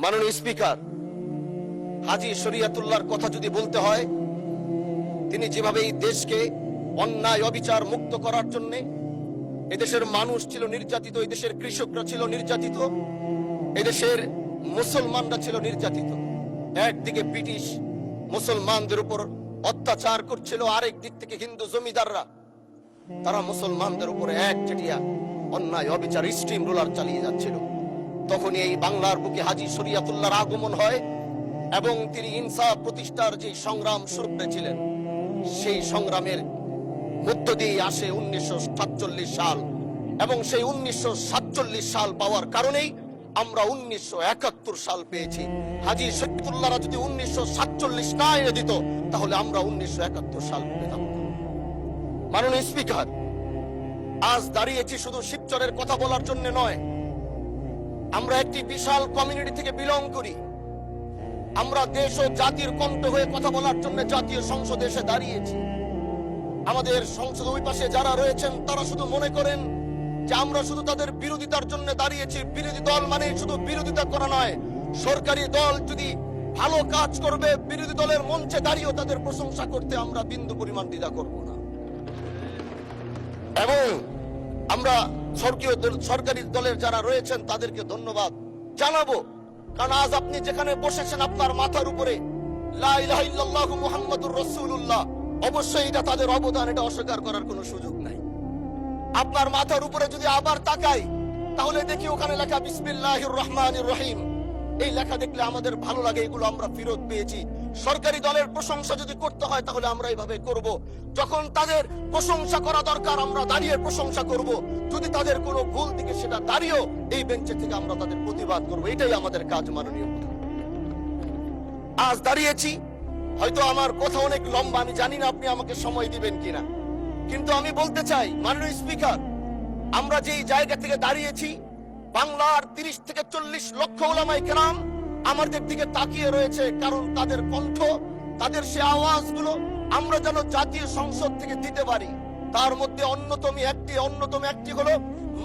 মাননীয় স্পিকার, হাজী শরীয়তুল্লাহর কথা যদি বলতে হয়, তিনি যেভাবে এই দেশকে অন্যায় অবিচার মুক্ত করার জন্য, এদেশের মানুষ ছিল নির্যাতিত, এদেশের কৃষকরা ছিল নির্যাতিত, এদেশের মুসলমানরা ছিল নির্যাতিত। একদিকে ব্রিটিশ মুসলমানদের উপর অত্যাচার করছিল, আরেক দিক থেকে হিন্দু জমিদাররা তারা মুসলমানদের উপরে একচেটিয়া অন্যায় অবিচার স্ট্রিম রোলার চালিয়ে যাচ্ছিল। তখনই এই বাংলার বুকে হাজী শরীয়তুল্লাহর আগমন হয় এবং তিনি ইনসাফ প্রতিষ্ঠার যে সংগ্রাম শুরু করেছিলেন, সেই সংগ্রামের মধ্য দিয়ে আসে 1947 সাল। এবং সেই 1947 সাল পাওয়ার কারণেই আমরা 1971 সাল পেয়েছি। হাজী শরীয়তুল্লাহরা যদি 1947 না এনে দিত, তাহলে আমরা 1971 সাল পেতাম। মাননীয় স্পিকার, আজ দাঁড়িয়েছি শুধু শিবচরের কথা বলার জন্য নয়। আমরা একটি বিশাল কমিউনিটি থেকে বিলং করি। আমরা দেশ ও জাতির কণ্ঠ হয়ে কথা বলার জন্য জাতীয় সংসদে এসে দাঁড়িয়েছি। আমাদের সংসদ ওই পাশে যারা রয়েছেন তারা শুধু মনে করেন যে আমরা শুধু তাদের বিরোধিতার জন্য দাঁড়িয়েছি। বিরোধী দল মানে শুধু বিরোধিতা করা নয়, সরকারি দল যদি ভালো কাজ করবে, বিরোধী দলের মঞ্চে দাঁড়িয়েও তাদের প্রশংসা করতে আমরা বিন্দু পরিমাণ দ্বিধা করব না। এবং আমরা সরকারি দলের যারা রয়েছেন তাদেরকে ধন্যবাদ জানাবো, কারণ আজ আপনি যেখানে বসেছেন আপনার মাথার উপরে লা ইলাহা ইল্লাল্লাহু মুহাম্মাদুর রাসূলুল্লাহ, অবশ্যই এটা তাদের অবদান, এটা অস্বীকার করার কোনো সুযোগ নাই। আপনার মাথার উপরে যদি আবার তাকাই, তাহলে দেখি ওখানে লেখা বিসমিল্লাহির রহমানির রহিম। এই লেখা দেখলে আমাদের ভালো লাগে, এগুলো আমরা ফেরত পেয়েছি। সরকারি দলের প্রশংসা যদি করতে হয় তাহলে আমরা এইভাবে করব। যখন তাদের প্রশংসা করা দরকার আমরা দাঁড়িয়ে প্রশংসা করব, যদি তাদের কোনো ভুল দিকে সেটা দাঁড়িয়েও এই বেঞ্চে থেকে আমরা তাদের প্রতিবাদ করব। এটাই আমাদের কাজ। মাননীয়, আজ দাঁড়িয়েছি, হয়তো আমার কথা অনেক লম্বা, আমি জানি না আপনি আমাকে সময় দিবেন কিনা, কিন্তু আমি বলতে চাই মাননীয় স্পিকার, আমরা যেই জায়গা থেকে দাঁড়িয়েছি, বাংলার 30 থেকে 40 লক্ষ উলামায়ে কেরাম আমাদের দিকে তাকিয়ে রয়েছে, কারণ তাদের কণ্ঠ, তাদের সে আওয়াজগুলো আমরা যেন জাতীয় সংসদ থেকে দিতে পারি। তার মধ্যে অন্যতম একটি হলো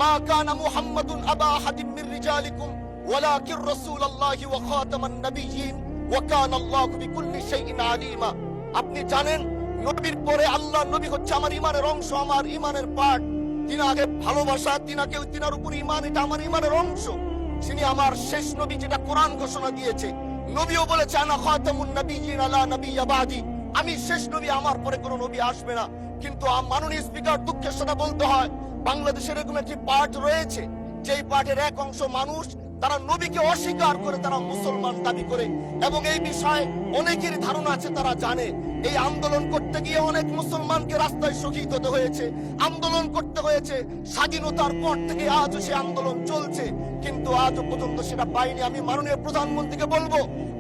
মা কানা মুহাম্মাদুন আবা আহাদিম মির রিজালিকুম ওয়ালাকির রাসূলুল্লাহি ওয়া খাতামান নাবিয়্যিন ওয়া কানা আল্লাহু বিকুল্লি শাইইন আলিমা। আপনি জানেন, নবীর পরে আল্লাহর নবী হচ্ছে আমার ঈমানের অংশ, আমার ঈমানের পার্ট। তিনি আগে ভালোবাসা, তিনার উপর ঈমান, এটা আমার ঈমানের অংশ। তিনি আমার শেষ নবী, যেটা কোরআন ঘোষণা দিয়েছে। নবীও বলেছে আনা খাতামুন নাবিয়্যিন লা নাবিয়্যা বাদি, আমি শেষ নবী, আমার পরে কোনো নবী আসবে না। কিন্তু মাননীয় স্পিকার, দুঃখের সাথে বলতে হয়, বাংলাদেশের এরকম একটি পার্ট রয়েছে, যেই পার্টের এক অংশ মানুষ তারা নবীকে অস্বীকার করে, তারা মুসলমান দাবি করে। এবং এই বিষয়ে অনেকের ধারণা আছে, তারা জানে এই আন্দোলন করতে গিয়ে অনেক মুসলমানকে রাস্তায় শহীদ হতে হয়েছে, আন্দোলন করতে হয়েছে। স্বাধীনতার পর থেকে আজও সে আন্দোলন চলছে, কিন্তু আজও পর্যন্ত সেটা পাইনি। আমি মাননীয় প্রধানমন্ত্রীকে বলবো,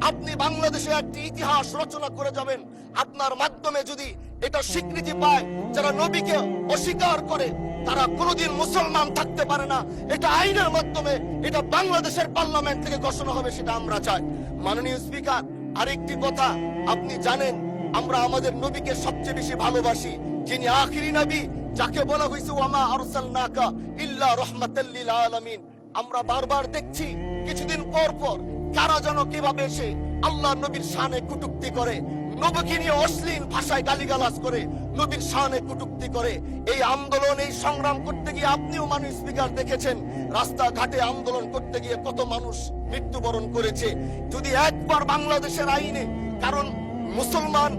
আপনি বাংলাদেশে একটি ইতিহাস রচনা করে যাবেন। আপনার মাধ্যমে যদি এটা স্বীকৃতি পায়, যারা নবীকে অস্বীকার করে তারা কোনোদিন মুসলমান থাকতে পারে না, এটা আইনের মাধ্যমে, এটা বাংলাদেশের পার্লামেন্ট থেকে ঘোষণা হবে, সেটা আমরা চাই। মাননীয় স্পিকার, আরেকটি কথা, আপনি জানেন আমরা আমাদের নবীকে সবচেয়ে বেশি ভালোবাসি, যিনি আখিরি নবী, যাকে বলা হয়েছে ওয়ামা আরসালনাকা ইল্লা রাহমাতাল লিল আলামিন। আমরা বারবার দেখছি কিছুদিন পর পর কারা যেন কিভাবে এসে আল্লাহ নবীর শানে কটূক্তি করে, নবীকে নিয়ে অশ্লীল ভাষায় গালিগালাজ করে, নবীর শানে কটূক্তি করে। এই আন্দোলন, এই সংগ্রাম করতে গিয়ে আপনিও মাননীয় স্পিকার দেখেছেন, রাস্তাঘাটে আন্দোলন করতে গিয়ে কত মানুষ মৃত্যুবরণ করেছে। যদি একবার বাংলাদেশের আইনে, কারণ মুসলমান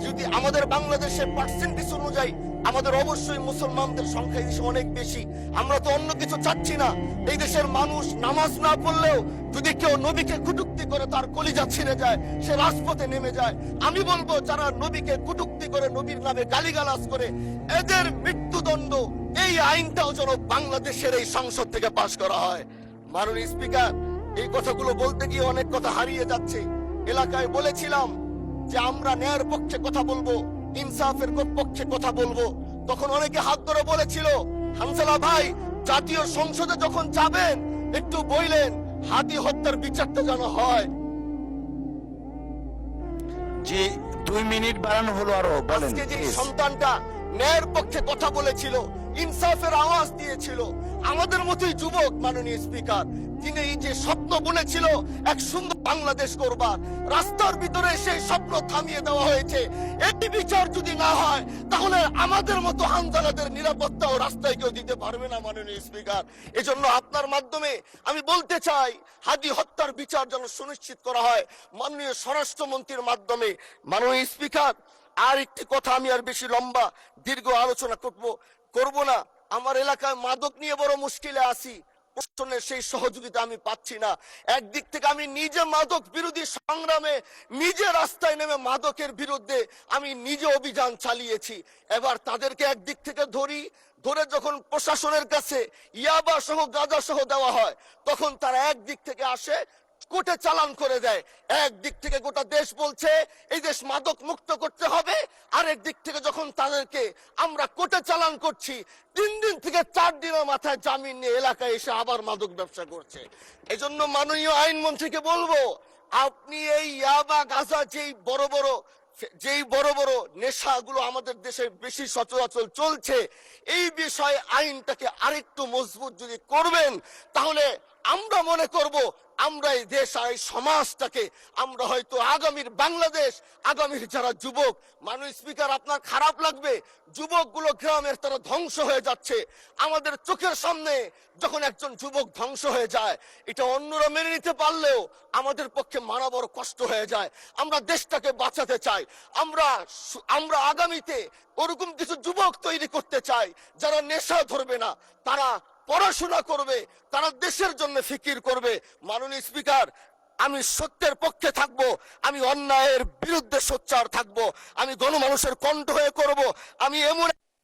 যদি আমাদের বাংলাদেশের পার্সেন্টেজ অনুযায়ী আমাদের অবশ্যই মুসলমানদের সংখ্যা এই দেশে অনেক বেশি। আমরা তো অন্য কিছু চাচ্ছি না। এই দেশের মানুষ নামাজ না পড়লেও যদি কেউ নবীকে কটূক্তি করে, তার কলিজা ছিঁড়ে যায়, সে রাজপথে নেমে যায়। আমি বলবো, যারা নবীকে কটূক্তি করে, নবীর নামে গালিগালাজ করে, এদের মৃত্যুদণ্ড, এই আইনটাও যেন বাংলাদেশের এই সংসদ থেকে পাশ করা হয়। মাননীয় স্পিকার, এই কথাগুলো বলতে গিয়ে অনেক কথা হারিয়ে যাচ্ছে। এলাকায় বলেছিলাম যে আমরা ন্যায়ের পক্ষে কথা বলবো, ইনসাফের পক্ষে কথা বলবো। তখন অনেকে হাত ধরে বলেছিল, হামজালা ভাই, জাতীয় সংসদে যখন যাবেন একটু বললেন হাদি হত্যার বিচারটা যেন হয়। যে 2 মিনিট বাড়ানো হলো, আরো বলেন। আজকে যে সন্তানটা ন্যায়ের পক্ষে কথা বলেছিল, ইনসাফের আওয়াজ দিয়েছিল, আমাদের মতোই যুবক, মাননীয় স্পিকার, তিনি যে স্বপ্ন বুনেছিল এক সুন্দর বাংলাদেশ করবার, রাস্তার ভিতরে সেই স্বপ্ন থামিয়ে দেওয়া হয়েছে। এই বিচার যদি না হয় তাহলে আমাদের মতো হামজালাদের নিরাপত্তাও রাস্তায় কেউ দিতে পারবে না মাননীয় স্পিকার। এজন্য আপনার মাধ্যমে আমি বলতে চাই, হাদি হত্যার বিচার যেন সুনিশ্চিত করা হয় মাননীয় স্বরাষ্ট্রমন্ত্রীর মাধ্যমে। মাননীয় স্পিকার, আর একটি কথা, আমি আর বেশি লম্বা দীর্ঘ আলোচনা করব না। আমার এলাকায় মাদক নিয়ে বড় মুশকিলে আছি, প্রশাসনের সেই সহযোগিতা আমি পাচ্ছি না। একদিক থেকে আমি নিজে মাদক বিরোধী সংগ্রামে নিজে রাস্তায় নেমে মাদকের বিরুদ্ধে আমি নিজে অভিযান চালিয়েছি। এবার তাদেরকে একদিক থেকে ধরে যখন প্রশাসনের কাছে ইয়াবা সহ গাঁজা সহ দেওয়া হয়, তখন তারা একদিক থেকে আসে কোর্টে চালান করে দেয়। একদিক থেকে গোটা দেশ বলছে এই দেশ মাদক মুক্ত করতে হবে, আর একদিক থেকে যখন তাদেরকে আমরা কোর্টে চালান করছি, 3 দিন থেকে 4 দিনের মাথায় জামিন নিয়ে এলাকায় এসে আবার মাদক ব্যবসা করছে। এজন্য মাননীয় আইনমন্ত্রীকে বলবো, আপনি এই ইয়াবা গাঁজা যেই বড় বড় নেশাগুলো আমাদের দেশে বেশি সচরাচর চলছে, এই বিষয়ে আইনটাকে আরেকটু মজবুত যদি করবেন, তাহলে আমরা মনে করব আমরা এই দেশ আর এই সমাজটাকে আমরা হয়তো আগামীর বাংলাদেশ, আগামীর যারা যুবক, মাননীয় স্পিকার আপনার খারাপ লাগবে, যুবকগুলো গ্রামের তারা ধ্বংস হয়ে যাচ্ছে। আমাদের চোখের সামনে যখন একজন যুবক ধ্বংস হয়ে যায়, এটা অন্যরা মেনে নিতে পারলেও আমাদের পক্ষে মানা বড় কষ্ট হয়ে যায়। আমরা দেশটাকে বাঁচাতে চাই, আমরা আগামীতে ওরকম কিছু যুবক তৈরি করতে চাই যারা নেশা ধরবে না, তারা পড়াশোনা করবে, তারা দেশের জন্য ফিকির করবে। মাননীয় স্পিকার, আমি সত্যের পক্ষে থাকবো, আমি অন্যায়ের বিরুদ্ধে সোচ্চার থাকবো, আমি গণমানুষের কণ্ঠ হয়ে করব। আমি এমন